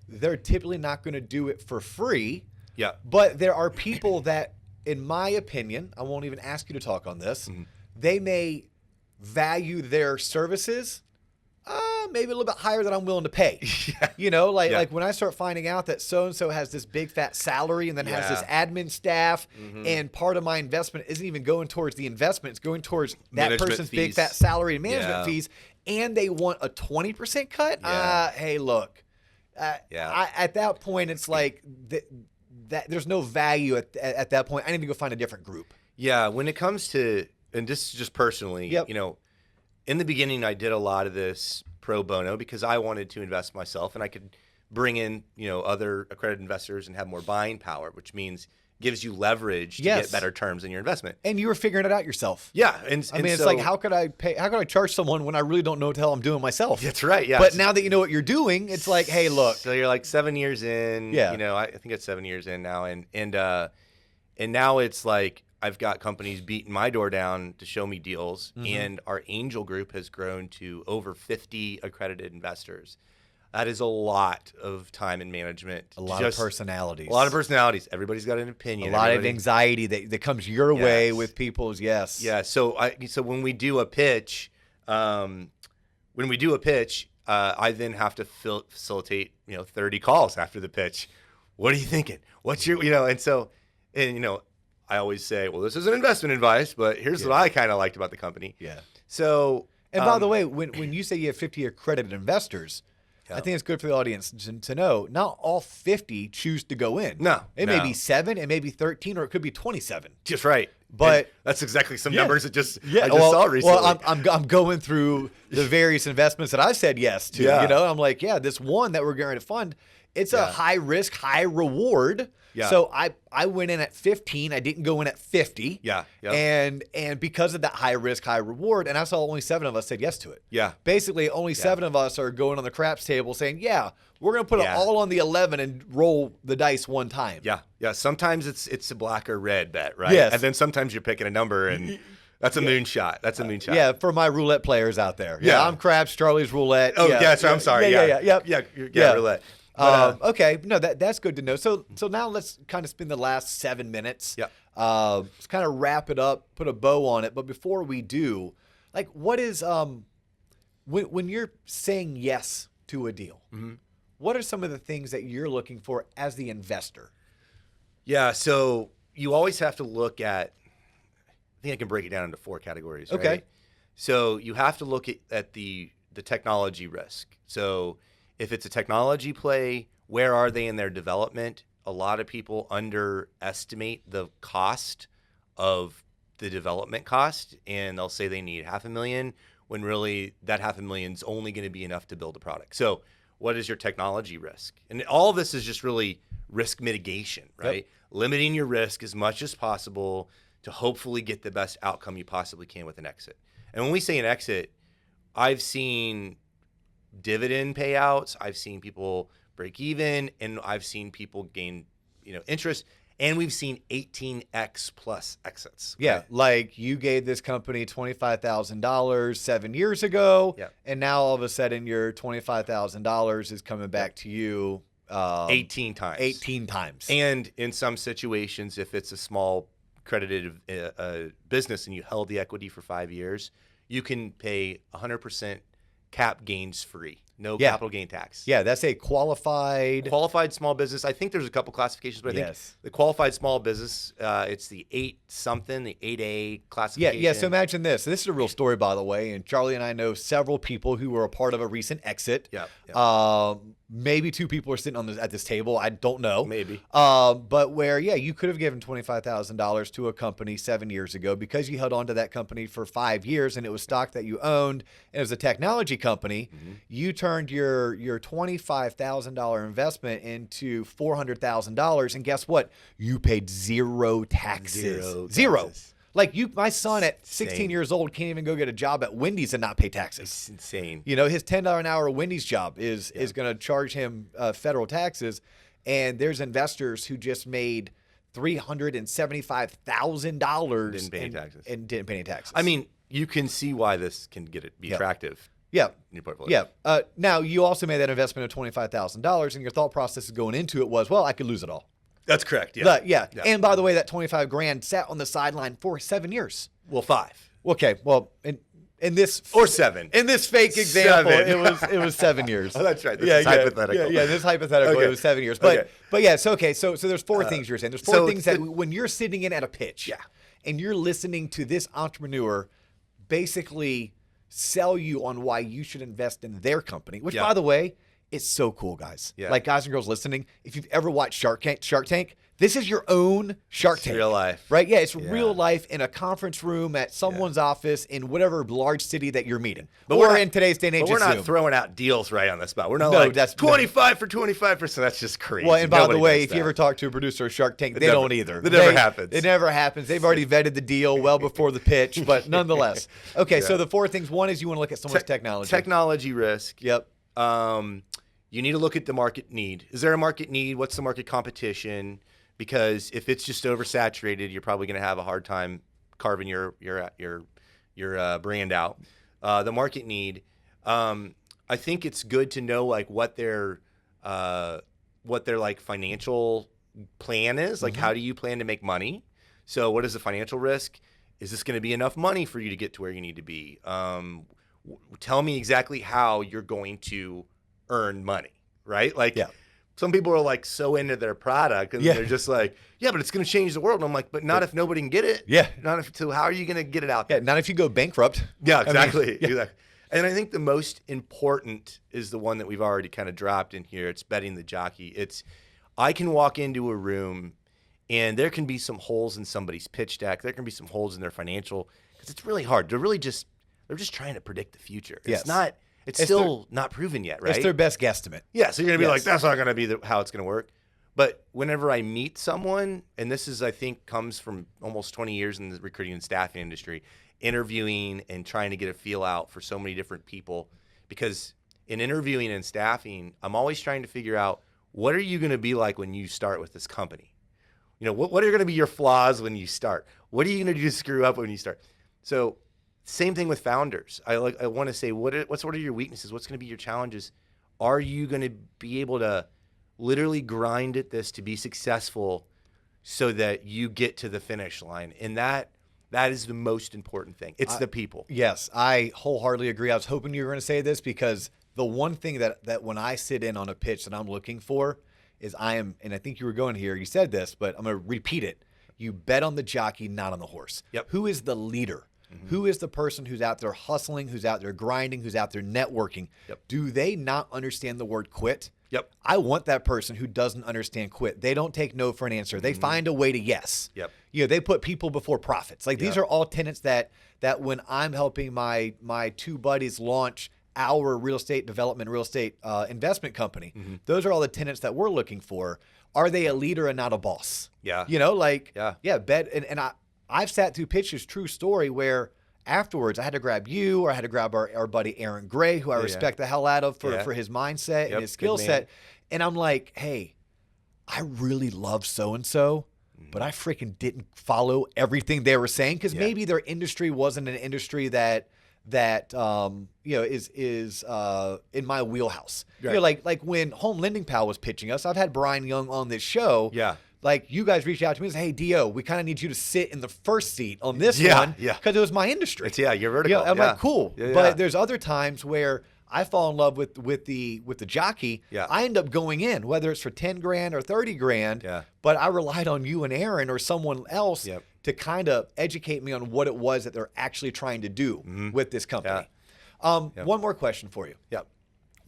Speaker 1: they're typically not going to do it for free.
Speaker 2: Yeah.
Speaker 1: But there are people that, in my opinion, I won't even ask you to talk on this. Mm-hmm. They may value their services maybe a little bit higher than I'm willing to pay. Like when I start finding out that so-and-so has this big fat salary and then has this admin staff, and part of my investment isn't even going towards the investment, it's going towards that person's big fat salary and management fees, and they want a 20% cut. Hey, look, at that point, it's like that there's no value at that point. I need to go find a different group.
Speaker 2: Yeah, when it comes to, and this is just personally, in the beginning, I did a lot of this pro bono because I wanted to invest myself, and I could bring in, other accredited investors and have more buying power, which means gives you leverage to get better terms in your investment.
Speaker 1: And you were figuring it out yourself.
Speaker 2: Yeah,
Speaker 1: it's like, how could I charge someone when I really don't know what the hell I'm doing myself?
Speaker 2: That's right. Yeah.
Speaker 1: But now that you know what you're doing, it's like, hey, look.
Speaker 2: So you're like 7 years in. Yeah. I think it's 7 years in now, and now it's like, I've got companies beating my door down to show me deals, and our angel group has grown to over 50 accredited investors. That is a lot of time and management.
Speaker 1: A lot of personalities.
Speaker 2: A lot of personalities. Everybody's got an opinion.
Speaker 1: A lot of anxiety that comes your way with people's, Yeah.
Speaker 2: So when we do a pitch, I then have to facilitate 30 calls after the pitch. What are you thinking? What's your I always say, well, this isn't investment advice, but here's what I kind of liked about the company.
Speaker 1: Yeah.
Speaker 2: So,
Speaker 1: and by the way, when you say you have 50 accredited investors, I think it's good for the audience to know not all 50 choose to go in.
Speaker 2: No.
Speaker 1: It may be 7, it may be 13, or it could be 27.
Speaker 2: Just right.
Speaker 1: But
Speaker 2: and that's exactly some numbers that I just saw recently.
Speaker 1: Well, I'm going through the various investments that I've said yes to. I'm like, this one that we're going to fund, it's a high risk, high reward. Yeah. So I went in at 15. I didn't go in at 50.
Speaker 2: Yeah.
Speaker 1: And because of that high risk, high reward, and I saw only 7 of us said yes to it.
Speaker 2: Yeah.
Speaker 1: Basically, only 7 of us are going on the craps table saying, we're going to put it all on the 11 and roll the dice one time.
Speaker 2: Yeah. Yeah. Sometimes it's a black or red bet, right?
Speaker 1: Yes.
Speaker 2: And then sometimes you're picking a number and that's a moonshot. That's a moonshot.
Speaker 1: Yeah, for my roulette players out there. Yeah, I'm craps, Charlie's roulette.
Speaker 2: Oh, I'm sorry. Yeah, roulette. But,
Speaker 1: okay, no, that's good to know. So now let's kind of spend the last 7 minutes.
Speaker 2: Yeah.
Speaker 1: Let's kind of wrap it up, put a bow on it. But before we do, like, what is when you're saying yes to a deal? Mm-hmm. What are some of the things that you're looking for as the investor?
Speaker 2: Yeah, so you always have to look at. I think I can break it down into 4 categories. Right?
Speaker 1: Okay.
Speaker 2: So you have to look at the technology risk. So if it's a technology play, where are they in their development? A lot of people underestimate the cost of the development cost, and they'll say they need $500,000 when really that $500,000 is only going to be enough to build a product. So what is your technology risk? And all of this is just really risk mitigation, right? Yep. Limiting your risk as much as possible to hopefully get the best outcome you possibly can with an exit. And when we say an exit, I've seen dividend payouts, I've seen people break even, and I've seen people gain interest. And we've seen 18x plus exits.
Speaker 1: Yeah,
Speaker 2: right?
Speaker 1: like you gave this company $25,000 7 years ago, and now all of a sudden your $25,000 is coming back to you
Speaker 2: 18 times.
Speaker 1: 18 times.
Speaker 2: And in some situations, if it's a small credited business and you held the equity for 5 years, you can pay 100% cap gains free. No capital gain tax.
Speaker 1: Yeah, that's a qualified
Speaker 2: small business. I think there's a couple classifications, but I think the qualified small business, it's the 8-something, the 8A classification.
Speaker 1: Yeah. So imagine this. This is a real story, by the way. And Charlie and I know several people who were a part of a recent exit. Maybe 2 people are sitting at this table. I don't know.
Speaker 2: Maybe.
Speaker 1: But where, you could have given $25,000 to a company 7 years ago because you held on to that company for 5 years and it was stock that you owned and it was a technology company. You turned your $25,000 investment into $400,000, and guess what? You paid zero taxes. Zero. Like my son at 16 years old can't even go get a job at Wendy's and not pay taxes.
Speaker 2: It's insane.
Speaker 1: His $10 an hour Wendy's job is going to charge him federal taxes. And there's investors who just made $375,000
Speaker 2: didn't pay any taxes.
Speaker 1: And didn't pay any taxes.
Speaker 2: I mean, you can see why this can be attractive.
Speaker 1: Yeah.
Speaker 2: In your portfolio.
Speaker 1: Yeah. Now you also made that investment of $25,000, and your thought process going into it was, well, I could lose it all.
Speaker 2: That's correct. Yeah.
Speaker 1: Yeah. And by the way, that $25,000 sat on the sideline for 7 years.
Speaker 2: Well, 5.
Speaker 1: Okay. Well, in this
Speaker 2: or 7.
Speaker 1: In this fake example, it was 7 years.
Speaker 2: Oh, that's right. This is hypothetical.
Speaker 1: Yeah. This hypothetical. It was 7 years. But yeah. So So there's 4 things you're saying. There's 4 things that when you're sitting in at a pitch, and you're listening to this entrepreneur, basically sell you on why you should invest in their company. Which, by the way, it's so cool, guys.
Speaker 2: Yeah.
Speaker 1: Like, guys and girls listening, if you've ever watched Shark Tank, this is your own Shark Tank.
Speaker 2: Real life.
Speaker 1: Right? Yeah, it's real life in a conference room at someone's office in whatever large city that you're meeting. But or in today's day and age,
Speaker 2: we're not throwing out deals right on the spot. We're not that's 25 for 25%. That's just crazy.
Speaker 1: Well, and by the way, if you ever talk to a producer of Shark Tank, they don't either.
Speaker 2: It never happens.
Speaker 1: It never happens. They've already vetted the deal well before the pitch, but nonetheless. Okay, so the 4 things. One is you want to look at someone's technology.
Speaker 2: Technology risk.
Speaker 1: Yep.
Speaker 2: You need to look at the market need. Is there a market need? What's the market competition? Because if it's just oversaturated, you're probably going to have a hard time carving your brand out. The market need. I think it's good to know like what their like financial plan is. Like how do you plan to make money? So what is the financial risk? Is this going to be enough money for you to get to where you need to be? Tell me exactly how you're going to earn money, right? Like some people are like so into their product and they're just like, but it's going to change the world. And I'm like, but not if nobody can get it.
Speaker 1: Yeah.
Speaker 2: So how are you going to get it out there?
Speaker 1: Yeah, not if you go bankrupt.
Speaker 2: Yeah, exactly. Exactly. And I think the most important is the one that we've already kind of dropped in here. It's betting the jockey. I can walk into a room and there can be some holes in somebody's pitch deck. There can be some holes in their financial, because it's really hard. They're just trying to predict the future. It's still not proven yet, right?
Speaker 1: It's their best guesstimate.
Speaker 2: Yeah, so you're going to be like, that's not going to be how it's going to work. But whenever I meet someone, and this is, I think, comes from almost 20 years in the recruiting and staffing industry, interviewing and trying to get a feel out for so many different people. Because in interviewing and staffing, I'm always trying to figure out, what are you going to be like when you start with this company? What are going to be your flaws when you start? What are you going to do to screw up when you start? So same thing with founders. I want to say, what are your weaknesses? What's going to be your challenges? Are you going to be able to literally grind at this to be successful so that you get to the finish line? And that is the most important thing. It's the people.
Speaker 1: Yes, I wholeheartedly agree. I was hoping you were going to say this, because the one thing that when I sit in on a pitch that I'm looking for is and I think you were going here, you said this, but I'm going to repeat it. You bet on the jockey, not on the horse.
Speaker 2: Yep.
Speaker 1: Who is the leader? Who is the person who's out there hustling, who's out there grinding, who's out there networking?
Speaker 2: Yep.
Speaker 1: Do they not understand the word quit?
Speaker 2: Yep.
Speaker 1: I want that person who doesn't understand quit. They don't take no for an answer. They find a way to yes.
Speaker 2: Yep.
Speaker 1: They put people before profits. Like these are all tenets that when I'm helping my 2 buddies launch our real estate development, real estate investment company, those are all the tenets that we're looking for. Are they a leader and not a boss?
Speaker 2: Yeah.
Speaker 1: Bet. And I've sat through pitches, true story, where afterwards I had to grab you, or I had to grab our buddy Aaron Gray, who I respect the hell out of for his mindset and his skill set. And I'm like, hey, I really love so-and-so, but I freaking didn't follow everything they were saying because maybe their industry wasn't an industry that is in my wheelhouse.
Speaker 2: Right.
Speaker 1: You know, like when Home Lending Pal was pitching us, I've had Brian Young on this show.
Speaker 2: Yeah.
Speaker 1: Like you guys reached out to me and said, "Hey, Dio, we kind of need you to sit in the first seat on this one because it was my industry."
Speaker 2: You're vertical.
Speaker 1: I'm like, cool. But there's other times where I fall in love with the Jockey.
Speaker 2: Yeah.
Speaker 1: I end up going in, whether it's for 10 grand or 30 grand.
Speaker 2: Yeah.
Speaker 1: But I relied on you and Aaron or someone else to kind of educate me on what it was that they're actually trying to do with this company. One more question for you.
Speaker 2: Yeah.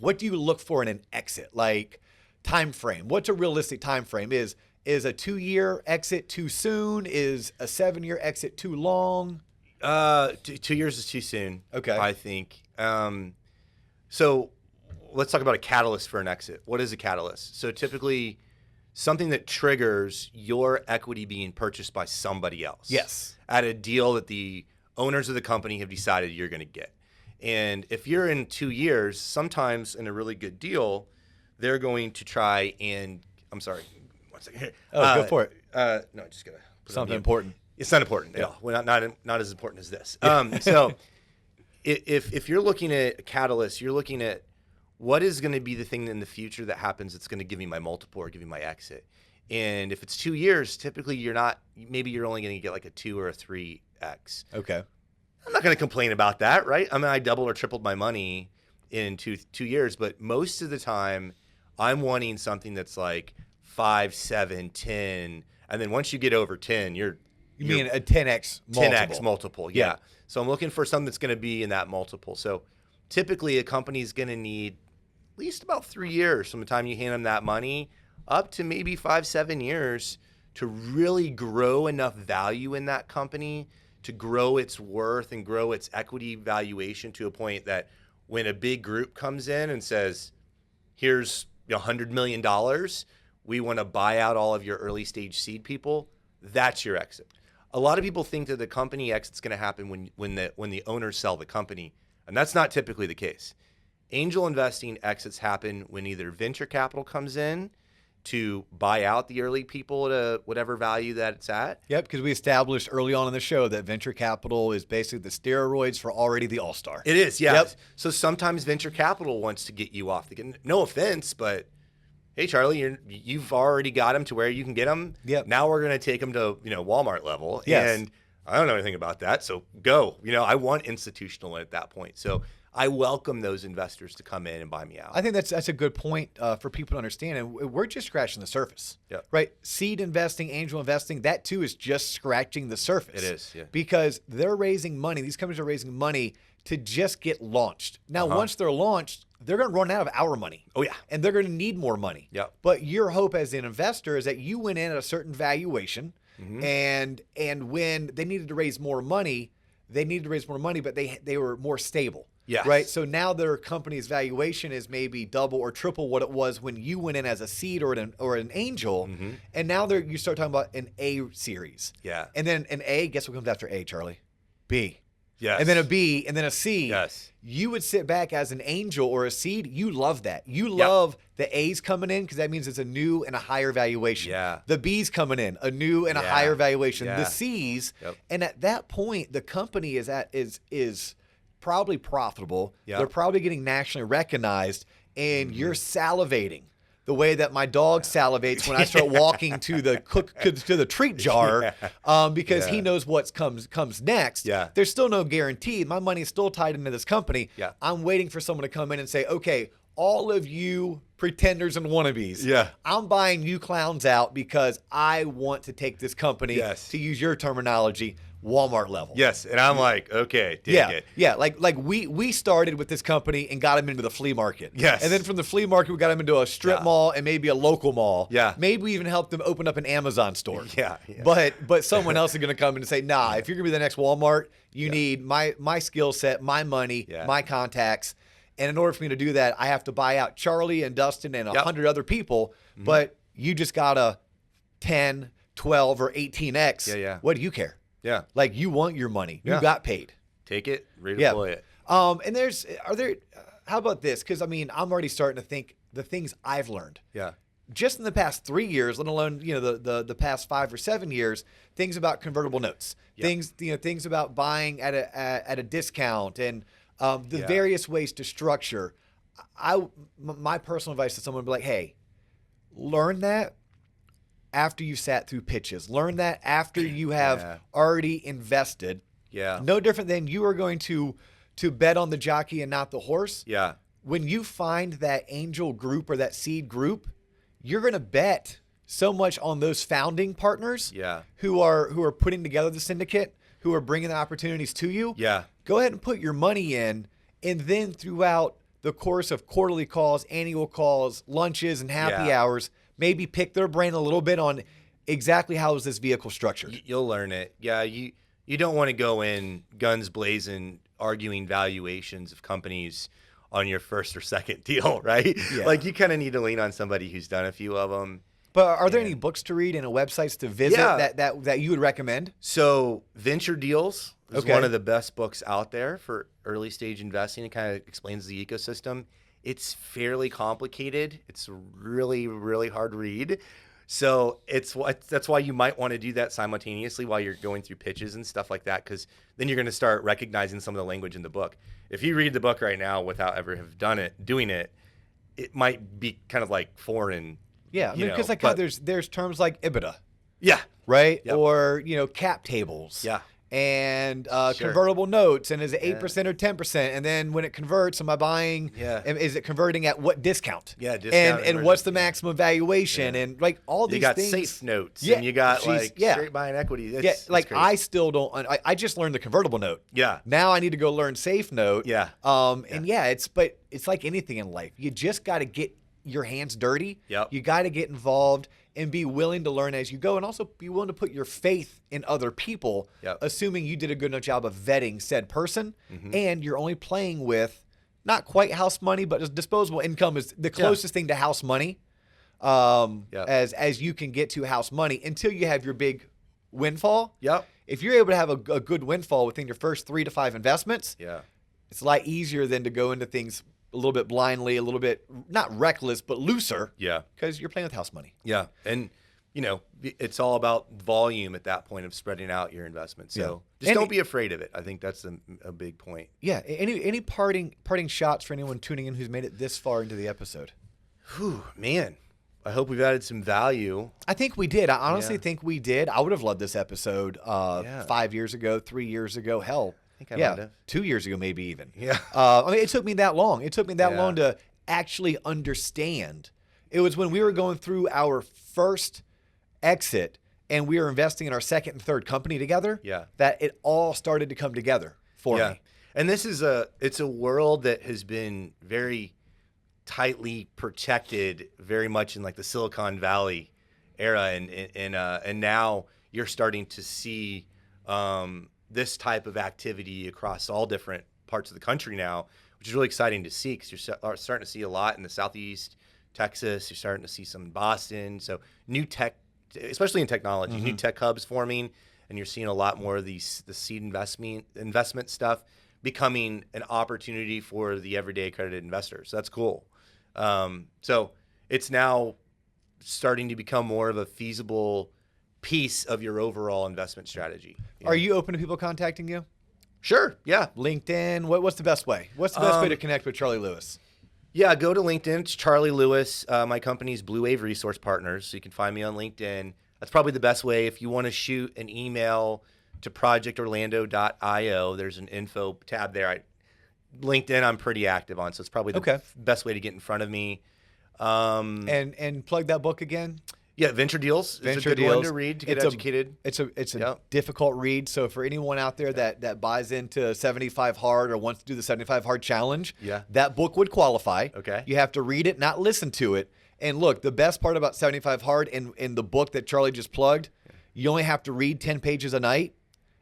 Speaker 1: What do you look for in an exit? Like time frame. What's a realistic time frame? Is a 2-year exit too soon? Is a 7-year exit too long?
Speaker 2: 2 years is too soon.
Speaker 1: Okay.
Speaker 2: I think. So let's talk about a catalyst for an exit. What is a catalyst? So typically something that triggers your equity being purchased by somebody else.
Speaker 1: Yes.
Speaker 2: At a deal that the owners of the company have decided you're going to get. And if you're in 2 years, sometimes in a really good deal, they're going to try and, I'm sorry, 1 second here.
Speaker 1: Go for it.
Speaker 2: No, just gotta put
Speaker 1: Something important.
Speaker 2: It's not important. No, well, not as important as this. So if you're looking at a catalyst, you're looking at what is going to be the thing in the future that happens that's going to give me my multiple or give me my exit. And if it's 2 years, typically maybe you're only going to get like a 2 or a 3x.
Speaker 1: Okay.
Speaker 2: I'm not going to complain about that, right? I mean, I doubled or tripled my money in 2 years, but most of the time I'm wanting something that's like 5, 7, 10. And then once you get over 10, you're
Speaker 1: mean a 10x multiple?
Speaker 2: 10x multiple, yeah. So I'm looking for something that's going to be in that multiple. So typically a company is going to need at least about 3 years from the time you hand them that money up to maybe 5, 7 years to really grow enough value in that company to grow its worth and grow its equity valuation to a point that when a big group comes in and says, here's $100 million, we want to buy out all of your early stage seed people, that's your exit. A lot of people think that the company exit's going to happen when the owners sell the company, and that's not typically the case. Angel investing exits happen when either venture capital comes in to buy out the early people at whatever value that it's at.
Speaker 1: Yep, because we established early on in the show that venture capital is basically the steroids for already the all-star.
Speaker 2: It is, yeah.
Speaker 1: Yep.
Speaker 2: So sometimes venture capital wants to get you off the no offense, but hey, Charlie, you've already got them to where you can get them.
Speaker 1: Yep.
Speaker 2: Now we're going to take them to Walmart level.
Speaker 1: Yes.
Speaker 2: And I don't know anything about that, so go. I want institutional at that point. So I welcome those investors to come in and buy me out.
Speaker 1: I think that's a good point for people to understand, and we're just scratching the surface.
Speaker 2: Yep.
Speaker 1: Right? Seed investing, angel investing, that too is just scratching the surface.
Speaker 2: It is, yeah.
Speaker 1: Because they're raising money. These companies are raising money to just get launched. Now, once they're launched, they're going to run out of our money.
Speaker 2: Oh, yeah.
Speaker 1: And they're going to need more money.
Speaker 2: Yep.
Speaker 1: But your hope as an investor is that you went in at a certain valuation, and when they needed to raise more money, but they were more stable.
Speaker 2: Yes.
Speaker 1: Right. So now their company's valuation is maybe double or triple what it was when you went in as a seed or an angel. And now you start talking about an A series.
Speaker 2: Yeah.
Speaker 1: And then an A, guess what comes after A, Charlie? B.
Speaker 2: Yes.
Speaker 1: And then a B, and then a C.
Speaker 2: Yes.
Speaker 1: You would sit back as an angel or a seed. You love that. You love the A's coming in because that means it's a new and a higher valuation.
Speaker 2: Yeah.
Speaker 1: The B's coming in, a new and a higher valuation.
Speaker 2: Yeah.
Speaker 1: The C's, and at that point, the company is probably profitable.
Speaker 2: Yep.
Speaker 1: They're probably getting nationally recognized, and you're salivating the way that my dog salivates when I start walking to the treat jar, because he knows what comes next.
Speaker 2: Yeah.
Speaker 1: There's still no guarantee. My money is still tied into this company.
Speaker 2: Yeah.
Speaker 1: I'm waiting for someone to come in and say, okay, all of you pretenders and wannabes, I'm buying you clowns out because I want to take this company, to use your terminology, Walmart level.
Speaker 2: Yes, and I'm like, okay, dig it.
Speaker 1: Yeah, like we started with this company and got them into the flea market.
Speaker 2: Yes.
Speaker 1: And then from the flea market, we got them into a strip mall and maybe a local mall.
Speaker 2: Yeah.
Speaker 1: Maybe we even helped them open up an Amazon store.
Speaker 2: Yeah.
Speaker 1: But someone else is going to come in and say, nah, if you're going to be the next Walmart, you need my skill set, my money, my contacts. And in order for me to do that, I have to buy out Charlie and Dustin and 100 other people. But you just got a 10, 12, or 18x.
Speaker 2: Yeah.
Speaker 1: What do you care?
Speaker 2: Yeah.
Speaker 1: Like, you want your money. You got paid.
Speaker 2: Take it, redeploy it.
Speaker 1: And how about this? Because, I'm already starting to think the things I've learned.
Speaker 2: Yeah.
Speaker 1: just in the past 3 years, let alone the past 5 or 7 years, things about convertible notes, things about buying at a discount, and the various ways to structure. My personal advice to someone would be like, hey, learn that after you sat through pitches. Learn that after you have already invested.
Speaker 2: Yeah.
Speaker 1: No different than you are going to bet on the jockey and not the horse.
Speaker 2: Yeah.
Speaker 1: When you find that angel group or that seed group, you're going to bet so much on those founding partners who are putting together the syndicate, who are bringing the opportunities to you.
Speaker 2: Yeah.
Speaker 1: Go ahead and put your money in, and then throughout the course of quarterly calls, annual calls, lunches, and happy hours, maybe pick their brain a little bit on exactly how is this vehicle structured.
Speaker 2: You'll learn it. Yeah, you don't want to go in guns blazing, arguing valuations of companies on your first or second deal, right?
Speaker 1: Yeah.
Speaker 2: Like, you kind of need to lean on somebody who's done a few of them.
Speaker 1: But are there any books to read and websites to visit that you would recommend?
Speaker 2: So Venture Deals is one of the best books out there for early stage investing. It kind of explains the ecosystem. It's fairly complicated. It's really, really hard read. So that's why you might want to do that simultaneously while you're going through pitches and stuff like that, because then you're going to start recognizing some of the language in the book. If you read the book right now without ever have doing it, it might be kind of like foreign.
Speaker 1: Yeah, I mean, because how there's terms like EBITDA.
Speaker 2: Yeah.
Speaker 1: Right? Yep. Or, cap tables.
Speaker 2: Yeah.
Speaker 1: And convertible notes, and is it 8% or 10%? And then when it converts, am I buying?
Speaker 2: Yeah.
Speaker 1: Is it converting at what discount?
Speaker 2: Yeah, discount.
Speaker 1: And what's the maximum valuation? And like all these things.
Speaker 2: You got safe notes. Yeah. And you got straight buying equity. It's crazy.
Speaker 1: I still don't. I just learned the convertible note.
Speaker 2: Yeah.
Speaker 1: Now I need to go learn safe note.
Speaker 2: Yeah.
Speaker 1: And it's like anything in life. You just got to get your hands dirty.
Speaker 2: Yep.
Speaker 1: You got to get involved and be willing to learn as you go, and also be willing to put your faith in other people, assuming you did a good enough job of vetting said person, and you're only playing with not quite house money, but disposable income is the closest thing to house money as you can get to house money until you have your big windfall.
Speaker 2: Yep.
Speaker 1: If you're able to have a good windfall within your first 3 to 5 investments, it's a lot easier than to go into things a little bit blindly, a little bit not reckless, but looser.
Speaker 2: Yeah.
Speaker 1: Because you're playing with house money.
Speaker 2: Yeah. And, it's all about volume at that point of spreading out your investment. So just don't be afraid of it. I think that's a big point.
Speaker 1: Yeah. Any parting shots for anyone tuning in who's made it this far into the episode?
Speaker 2: Whew, man. I hope we've added some value.
Speaker 1: I think we did. I honestly think we did. I would have loved this episode 5 years ago, 3 years ago. Hell,
Speaker 2: I think I might have.
Speaker 1: 2 years ago, maybe even.
Speaker 2: Yeah.
Speaker 1: It took me that long. It took me that long to actually understand. It was when we were going through our first exit and we were investing in our second and third company together that it all started to come together for me.
Speaker 2: And this is it's a world that has been very tightly protected, very much in like the Silicon Valley era, and now you're starting to see this type of activity across all different parts of the country now, which is really exciting to see, because you're starting to see a lot in the Southeast, Texas. You're starting to see some in Boston. So new tech, especially in technology, new tech hubs forming, and you're seeing a lot more of the seed investment stuff becoming an opportunity for the everyday accredited investor. So that's cool. So it's now starting to become more of a feasible piece of your overall investment strategy.
Speaker 1: Are you open to people contacting you?
Speaker 2: Sure. Yeah.
Speaker 1: LinkedIn. What's the best way? What's the best way to connect with Charlie Lewis?
Speaker 2: Yeah, go to LinkedIn. It's Charlie Lewis. My company's Blue Wave Resource Partners. So you can find me on LinkedIn. That's probably the best way. If you want to shoot an email to projectorlando.io, there's an info tab there. LinkedIn I'm pretty active on, so it's probably the best way to get in front of me.
Speaker 1: And plug that book again.
Speaker 2: Yeah, Venture Deals. It's a good one to read to get educated.
Speaker 1: It's a difficult read. So for anyone out there that buys into 75 Hard or wants to do the 75 Hard challenge, that book would qualify.
Speaker 2: Okay.
Speaker 1: You have to read it, not listen to it. And look, the best part about 75 Hard in the book that Charlie just plugged, you only have to read 10 pages a night.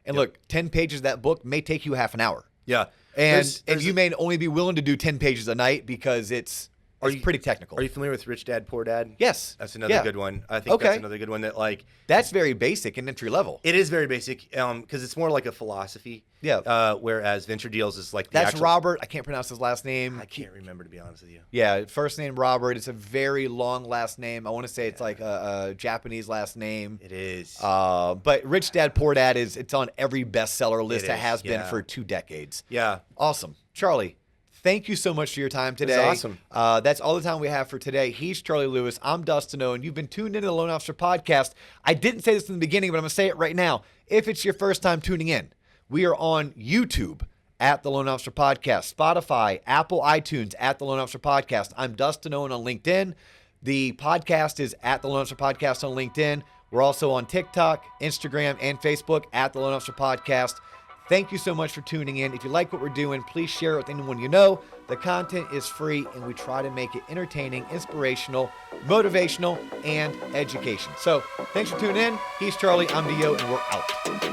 Speaker 1: And look, 10 pages of that book may take you half an hour.
Speaker 2: Yeah.
Speaker 1: And you may only be willing to do 10 pages a night because it's It's pretty technical.
Speaker 2: Are you familiar with Rich Dad, Poor Dad?
Speaker 1: Yes.
Speaker 2: That's another good one. I think that's another good one that like.
Speaker 1: That's very basic and entry level.
Speaker 2: It is very basic because it's more like a philosophy.
Speaker 1: Yeah.
Speaker 2: Whereas Venture Deals is like
Speaker 1: that's Robert. I can't pronounce his last name.
Speaker 2: I can't remember, to be honest with you.
Speaker 1: Yeah, first name Robert. It's a very long last name. I want to say it's like a Japanese last name.
Speaker 2: It is.
Speaker 1: But Rich Dad, Poor Dad it's on every bestseller list. It has been for 2 decades.
Speaker 2: Yeah.
Speaker 1: Awesome. Charlie, thank you so much for your time today.
Speaker 2: That's awesome.
Speaker 1: That's all the time we have for today. He's Charlie Lewis. I'm Dustin Owen. You've been tuned into the Loan Officer Podcast. I didn't say this in the beginning, but I'm going to say it right now. If it's your first time tuning in, we are on YouTube at the Loan Officer Podcast, Spotify, Apple, iTunes at the Loan Officer Podcast. I'm Dustin Owen on LinkedIn. The podcast is at the Loan Officer Podcast on LinkedIn. We're also on TikTok, Instagram, and Facebook at the Loan Officer Podcast. Thank you so much for tuning in. If you like what we're doing, please share it with anyone you know. The content is free, and we try to make it entertaining, inspirational, motivational, and education. So thanks for tuning in. He's Charlie. I'm Dio, and we're out.